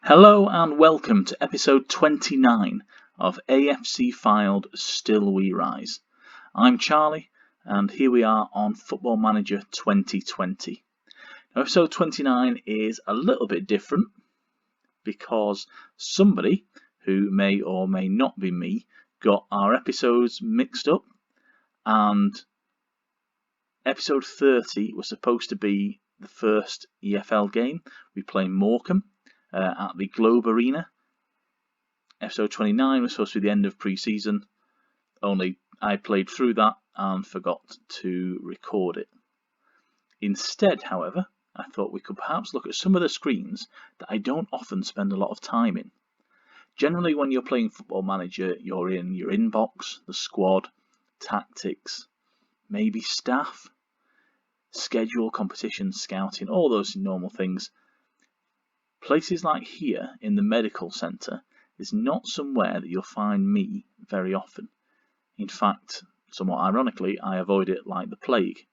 Hello and welcome to episode 29 of AFC FYLDE Still We Rise. I'm Charlie and here we are on Football Manager 2020. Now, episode 29 is a little bit different because somebody, who may or may not be me, got our episodes mixed up, and episode 30 was supposed to be the first EFL game. We play Morecambe at the Globe Arena. Episode 29 was supposed to be the end of pre-season, only I played through that and forgot to record it. Instead, however, I thought we could perhaps look at some of the screens that I don't often spend a lot of time in. Generally, when you're playing Football Manager, you're in your inbox, the squad, tactics, maybe staff, schedule, competition, scouting, all those normal things. Places like here in the medical centre is not somewhere that you'll find me very often. In fact, somewhat ironically, I avoid it like the plague.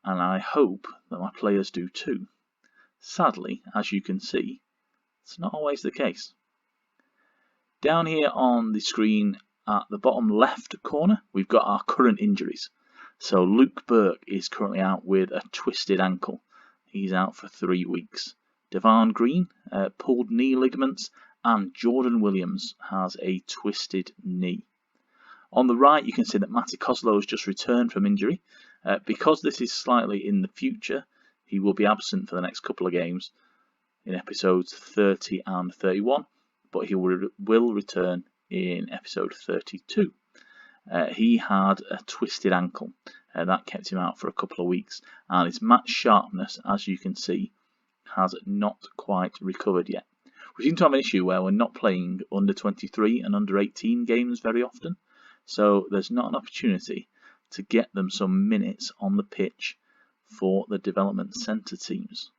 And I hope that my players do too. Sadly, as you can see, it's not always the case. Down here on the screen at the bottom left corner, we've got our current injuries. So Luke Burke is currently out with a twisted ankle. He's out for 3 weeks. Devon Green, pulled knee ligaments, and Jordan Williams has a twisted knee. On the right, you can see that Matty Kozlow has just returned from injury. Because this is slightly in the future, he will be absent for the next couple of games in episodes 30 and 31, but he will return in episode 32. He had a twisted ankle. That kept him out for a couple of weeks, and his match sharpness, as you can see, has not quite recovered yet. We seem to have an issue where we're not playing under 23 and under 18 games very often, so there's not an opportunity to get them some minutes on the pitch for the development centre teams.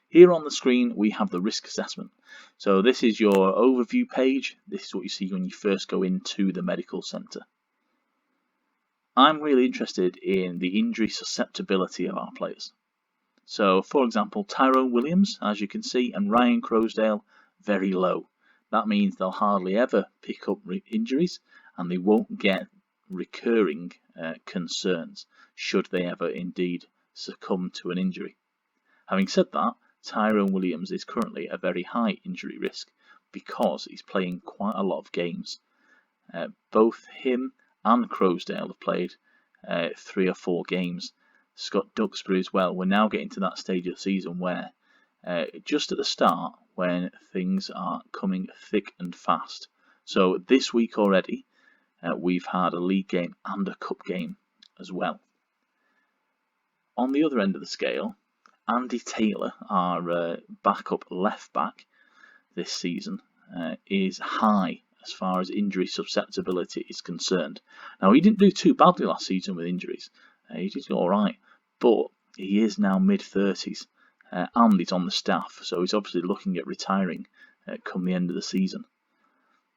Here on the screen we have the risk assessment. So this is your overview page. This is what you see when you first go into the medical centre. I'm really interested in the injury susceptibility of our players. So, for example, Tyrone Williams, as you can see, and Ryan Croasdale, very low. That means they'll hardly ever pick up injuries, and they won't get recurring concerns should they ever indeed succumb to an injury. Having said that, Tyrone Williams is currently a very high injury risk because he's playing quite a lot of games. Both him and Croasdale have played 3 or 4 games. Scott Duxbury as well. We're now getting to that stage of the season where just at the start, when things are coming thick and fast. So this week already, we've had a league game and a cup game as well. On the other end of the scale, Andy Taylor, our backup left back this season, is high as far as injury susceptibility is concerned. Now, he didn't do too badly last season with injuries. He did all right, but he is now mid-30s and he's on the staff, so he's obviously looking at retiring come the end of the season.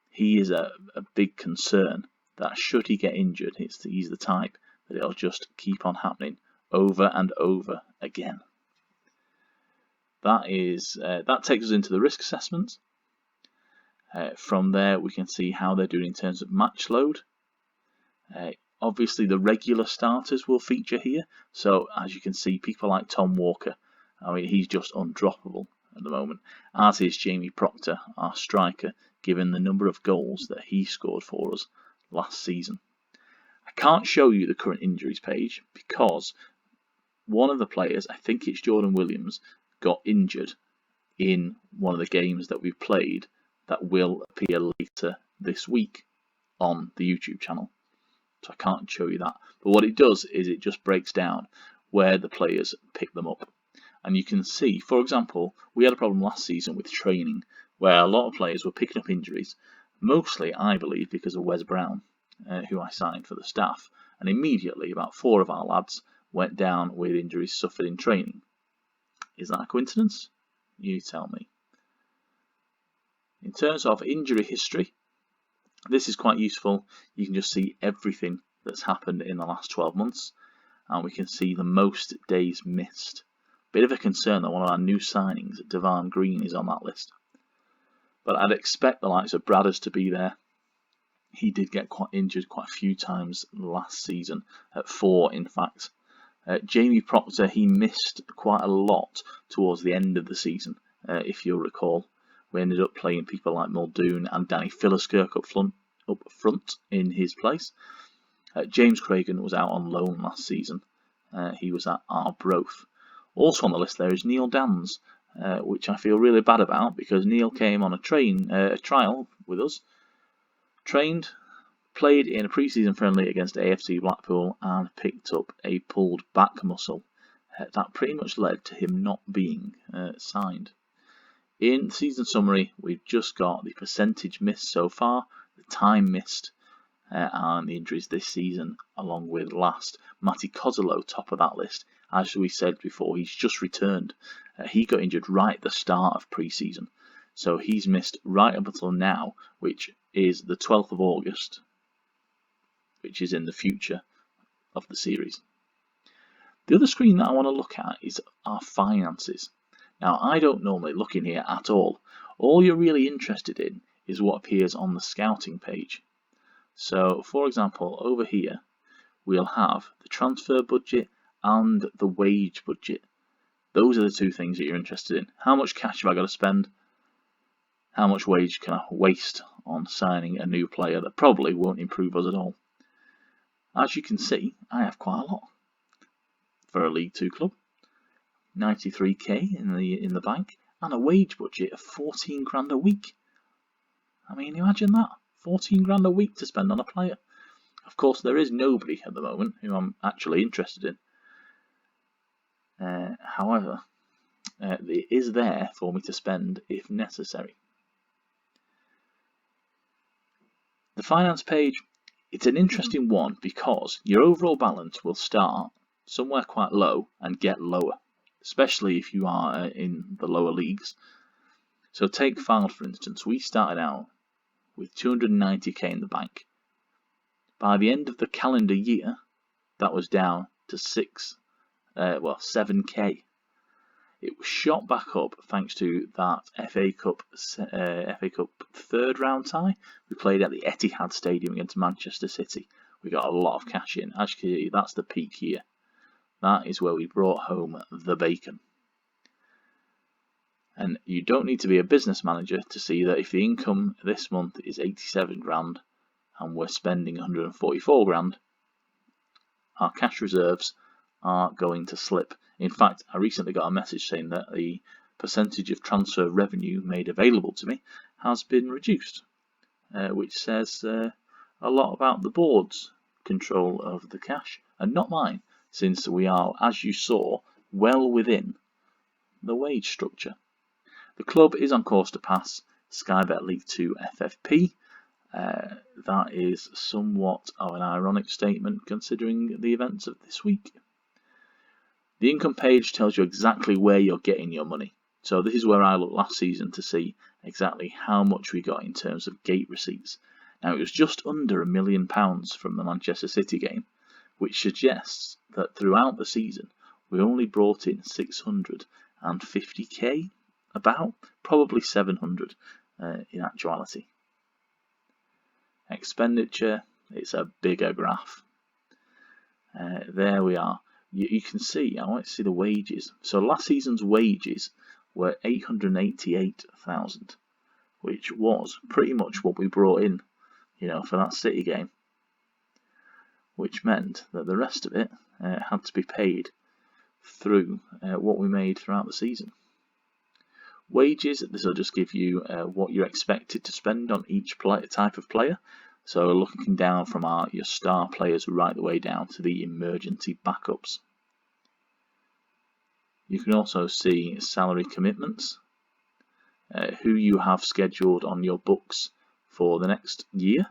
He is a big concern that should he get injured, he's the type that it'll just keep on happening over and over again. That takes us into the risk assessment. From there we can see how they're doing in terms of match load. Obviously the regular starters will feature here, so as you can see, people like Tom Walker, I mean, he's just undroppable at the moment, as is Jamie Proctor, our striker, given the number of goals that he scored for us last season. I can't show you the current injuries page because one of the players, I think it's Jordan Williams, got injured in one of the games that we've played that will appear later this week on the YouTube channel. So I can't show you that. But what it does is it just breaks down where the players pick them up. And you can see, for example, we had a problem last season with training where a lot of players were picking up injuries, mostly, I believe, because of Wes Brown, who I signed for the staff. And immediately about 4 of our lads went down with injuries suffered in training. Is that a coincidence? You tell me. In terms of injury history, this is quite useful. You can just see everything that's happened in the last 12 months, and we can see the most days missed Bit of a concern that one of our new signings, Devon Green, is on that list. But I'd expect the likes of Bradders to be there. He did get quite injured quite a few times last season, at 4 in fact. Jamie Proctor, he missed quite a lot towards the end of the season, if you'll recall. We ended up playing people like Muldoon and Danny Philliskirk up front in his place. James Cragen was out on loan last season. He was at Arbroath. Also on the list there is Neil Dans, which I feel really bad about because Neil came on a trial with us, trained, played in a pre-season friendly against AFC Blackpool and picked up a pulled back muscle. That pretty much led to him not being signed. In the season summary, we've just got the percentage missed so far, the time missed, and the injuries this season, along with last. Matty Kozolo, top of that list. As we said before, he's just returned. He got injured right at the start of pre-season, so he's missed right up until now, which is the 12th of August, which is in the future of the series. The other screen that I want to look at is our finances. Now, I don't normally look in here at all. All you're really interested in is what appears on the scouting page. So, for example, over here, we'll have the transfer budget and the wage budget. Those are the two things that you're interested in. How much cash have I got to spend? How much wage can I waste on signing a new player that probably won't improve us at all? As you can see, I have quite a lot for a League 2 club. 93k in the bank, and a wage budget of 14 grand a week. I mean, imagine that, 14 grand a week to spend on a player. Of course, there is nobody at the moment who I'm actually interested in. However, it is there for me to spend if necessary. The finance page, it's an interesting one because your overall balance will start somewhere quite low and get lower, especially if you are in the lower leagues. So take FYLDE for instance. We started out with 290k in the bank. By the end of the calendar year, that was down to 7k. It was shot back up thanks to that FA Cup third round tie. We played at the Etihad Stadium against Manchester City. We got a lot of cash in. Actually, that's the peak year. That is where we brought home the bacon. And you don't need to be a business manager to see that if the income this month is 87 grand and we're spending 144 grand, our cash reserves are going to slip. In fact, I recently got a message saying that the percentage of transfer revenue made available to me has been reduced, which says a lot about the board's control of the cash and not mine, since we are, as you saw, well within the wage structure. The club is on course to pass Sky Bet League 2 FFP. That is somewhat of an ironic statement considering the events of this week. The income page tells you exactly where you're getting your money. So this is where I looked last season to see exactly how much we got in terms of gate receipts. Now, it was just under £1 million from the Manchester City game, which suggests that throughout the season we only brought in 650k, about, probably 700 in actuality. Expenditure, it's a bigger graph. There we are. You can see, I want to see the wages. So last season's wages were 888,000, which was pretty much what we brought in, for that City game, which meant that the rest of it had to be paid through what we made throughout the season. Wages, this will just give you what you're expected to spend on each type of player. So looking down from your star players right the way down to the emergency backups. You can also see salary commitments, who you have scheduled on your books for the next year.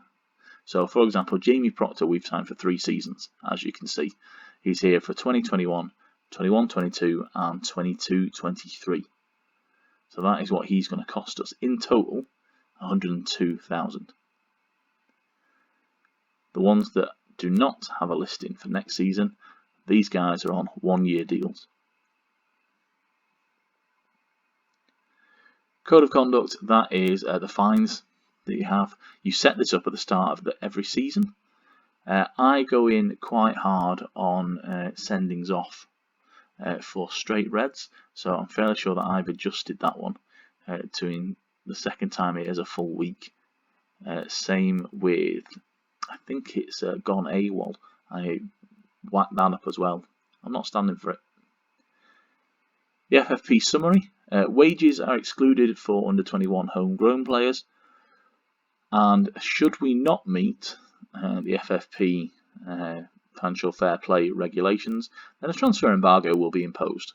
So for example, Jamie Proctor we've signed for 3 seasons, as you can see. He's here for 2021, 21-22 and 22-23. So that is what he's going to cost us. In total, 102,000. The ones that do not have a listing for next season, these guys are on 1-year deals. Code of conduct, that is the fines that you have. You set this up at the start of every season. I go in quite hard on sendings off for straight reds, so I'm fairly sure that I've adjusted that one to the second time it is a full week. Same with, I think it's gone AWOL. I whacked that up as well. I'm not standing for it. The FFP summary. Wages are excluded for under 21 homegrown players, and should we not meet the FFP financial fair play regulations, then a transfer embargo will be imposed,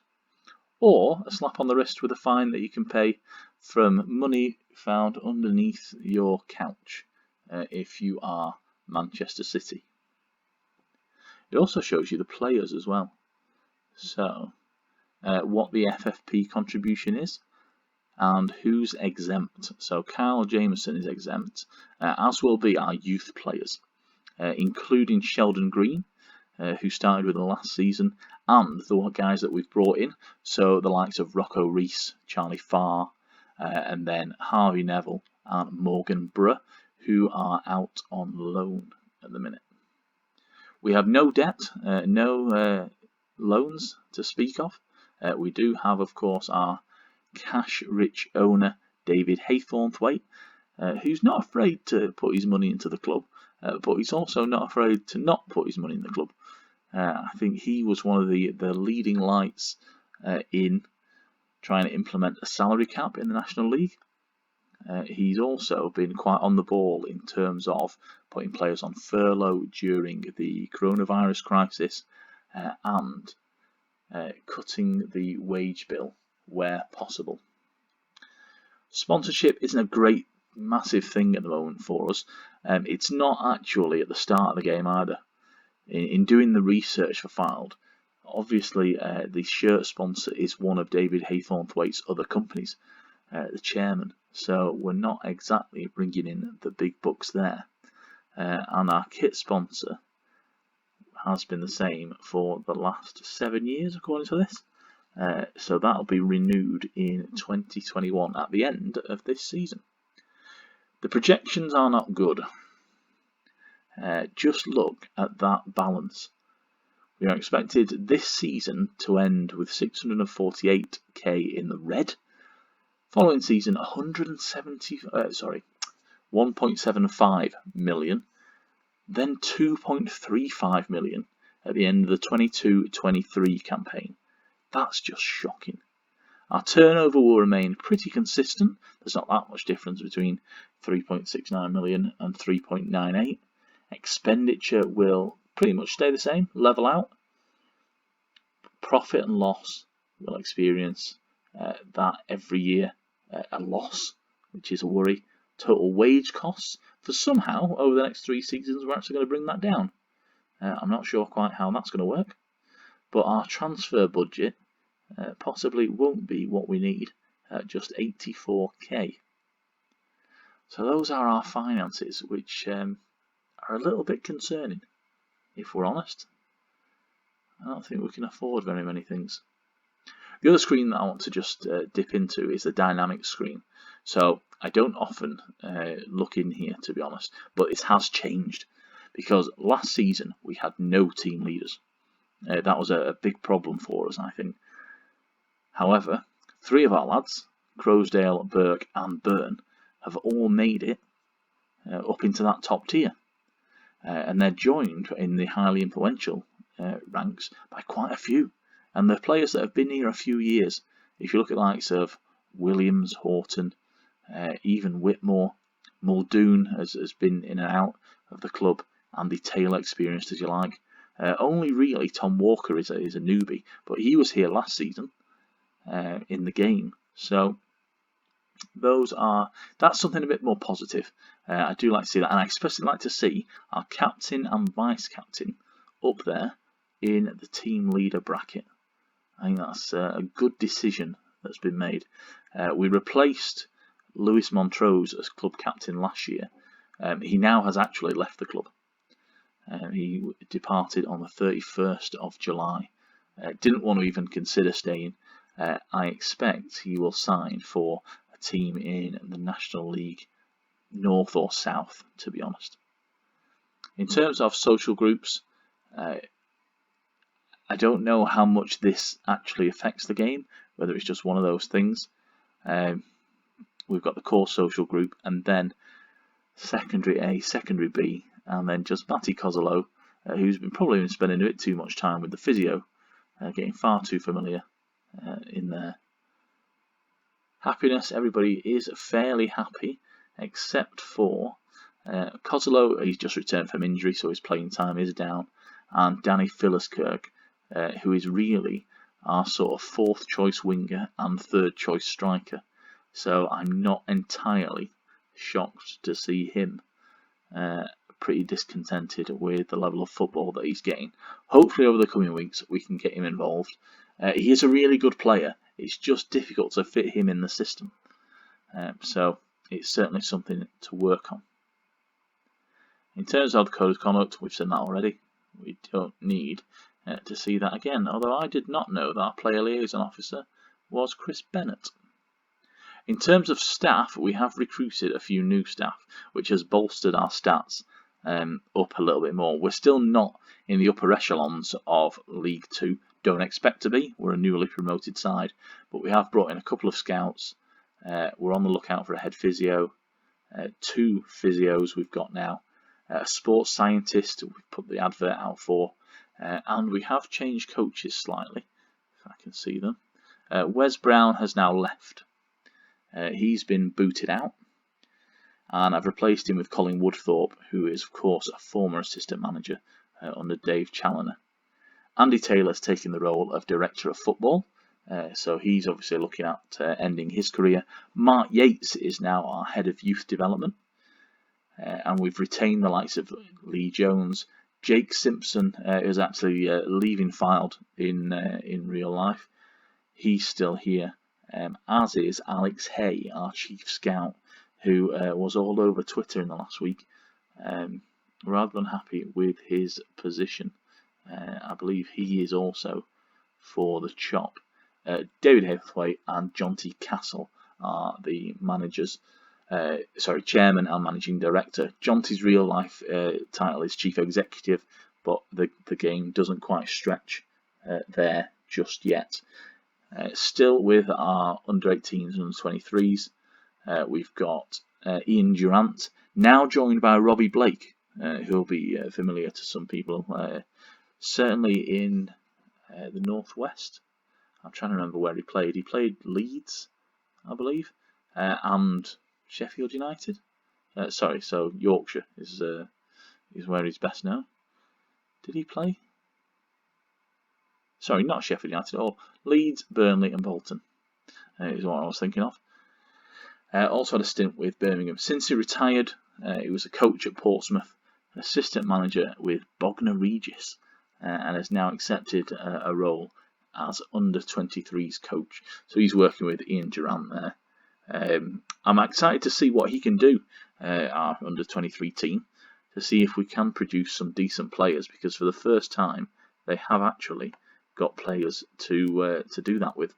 or a slap on the wrist with a fine that you can pay from money found underneath your couch if you are Manchester City. It also shows you the players as well, so what the FFP contribution is and who's exempt. So Kyle Jameson is exempt, as will be our youth players, including Sheldon Green, who started with the last season, and the guys that we've brought in, so the likes of Rocco Reese, Charlie Farr, and then Harvey Neville and Morgan Bruh, who are out on loan at the minute. We have no debt, no loans to speak of. We do have, of course, our cash-rich owner, David Haythornthwaite, who's not afraid to put his money into the club, but he's also not afraid to not put his money in the club. I think he was one of the leading lights in trying to implement a salary cap in the National League. He's also been quite on the ball in terms of putting players on furlough during the coronavirus crisis and cutting the wage bill where possible. Sponsorship isn't a great, massive thing at the moment for us. It's not actually at the start of the game either. In doing the research for FYLDE, obviously the shirt sponsor is one of David Haythornthwaite's other companies, the chairman. So we're not exactly bringing in the big bucks there. And our kit sponsor has been the same for the last 7 years, according to this. So that'll be renewed in 2021 at the end of this season. The projections are not good. Just look at that balance. We are expected this season to end with 648k in the red. Following season, 1.75 million, then 2.35 million at the end of the 22-23 campaign. That's just shocking. Our turnover will remain pretty consistent. There's not that much difference between 3.69 million and 3.98. Expenditure will pretty much stay the same, level out. Profit and loss will experience that every year, a loss, which is a worry. Total wage costs, for somehow over the next 3 seasons we're actually going to bring that down. I'm not sure quite how that's going to work, but our transfer budget possibly won't be what we need, just 84k. So those are our finances, which are a little bit concerning, if we're honest. I don't think we can afford very many things. The other screen that I want to just dip into is the dynamic screen. So I don't often look in here, to be honest, but it has changed because last season we had no team leaders. That was a big problem for us, I think. However, 3 of our lads, Crowsdale, Burke and Byrne, have all made it up into that top tier. And they're joined in the highly influential ranks by quite a few. And they're players that have been here a few years. If you look at the likes of Williams, Horton, even Whitmore, Muldoon has been in and out of the club, Andy Taylor experienced as you like. Only really Tom Walker is a newbie, but he was here last season in the game. So that's something a bit more positive. I do like to see that, and I especially like to see our captain and vice captain up there in the team leader bracket. I think that's a good decision that's been made. We replaced Lewis Montrose as club captain last year. He now has actually left the club. He departed on the 31st of July. Didn't want to even consider staying. I expect he will sign for a team in the National League North or South, to be honest. In terms of social groups, I don't know how much this actually affects the game, whether it's just one of those things. We've got the core social group, and then secondary A, secondary B, and then just Matty Kozolo, who's probably been spending a bit too much time with the physio, getting far too familiar in there. Happiness, everybody is fairly happy, except for Kozolo. He's just returned from injury, so his playing time is down, and Danny Philliskirk, who is really our sort of fourth choice winger and third choice striker. So I'm not entirely shocked to see him pretty discontented with the level of football that he's getting. Hopefully over the coming weeks we can get him involved. He is a really good player. It's just difficult to fit him in the system. So it's certainly something to work on. In terms of the code of conduct, we've said that already. We don't need to see that again, although I did not know that our player liaison officer was Chris Bennett. In terms of staff, we have recruited a few new staff, which has bolstered our stats up a little bit more. We're still not in the upper echelons of League 2. Don't expect to be. We're a newly promoted side, but we have brought in a couple of scouts. We're on the lookout for a head physio, 2 physios we've got now, a sports scientist we've put the advert out for, and we have changed coaches slightly, if I can see them. Wes Brown has now left. He's been booted out, and I've replaced him with Colin Woodthorpe, who is of course a former assistant manager under Dave Challoner. Andy Taylor's taken the role of director of football, so he's obviously looking at ending his career. Mark Yates is now our head of youth development, and we've retained the likes of Lee Jones. Jake Simpson is actually leaving FYLDE in real life. He's still here. As is Alex Hay, our chief scout, who was all over Twitter in the last week, rather unhappy with his position. I believe he is also for the chop. David Hathaway and John T. Castle are the managers. Chairman and managing director. John T's real life title is chief executive, but the game doesn't quite stretch there just yet. Still with our under-18s and under-23s, we've got Ian Durant, now joined by Robbie Blake, who'll be familiar to some people, certainly in the Northwest. I'm trying to remember where he played. He played Leeds, I believe, and Sheffield United. So Yorkshire is where he's best known. Did he play? Sorry, not Sheffield United at all. Leeds, Burnley and Bolton is what I was thinking of. Also had a stint with Birmingham. Since he retired, he was a coach at Portsmouth, an assistant manager with Bognor Regis, and has now accepted a role as under-23s coach. So he's working with Ian Durant there. I'm excited to see what he can do, our under-23 team, to see if we can produce some decent players, because for the first time they have actually got players to do that with.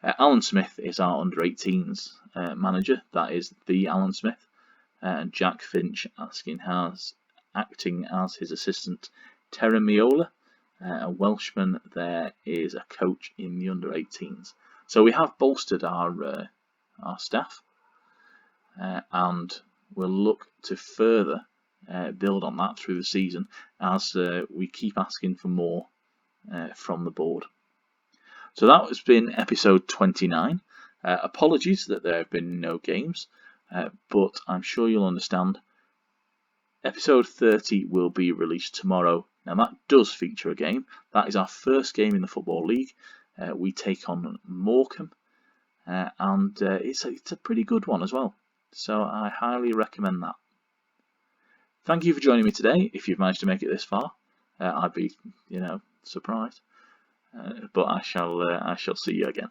Alan Smith is our under-18s manager. That is the Alan Smith, and Jack Finch acting as his assistant. Terra Miola, a Welshman, there is a coach in the under-18s. So we have bolstered our staff, and we'll look to further build on that through the season as we keep asking for more from the board. So that has been episode 29. Apologies that there have been no games, but I'm sure you'll understand. Episode 30 will be released tomorrow. Now that does feature a game. That is our first game in the Football League. We take on Morecambe, and it's a pretty good one as well. So I highly recommend that. Thank you for joining me today. If you've managed to make it this far, I'd be, surprised. But I shall see you again.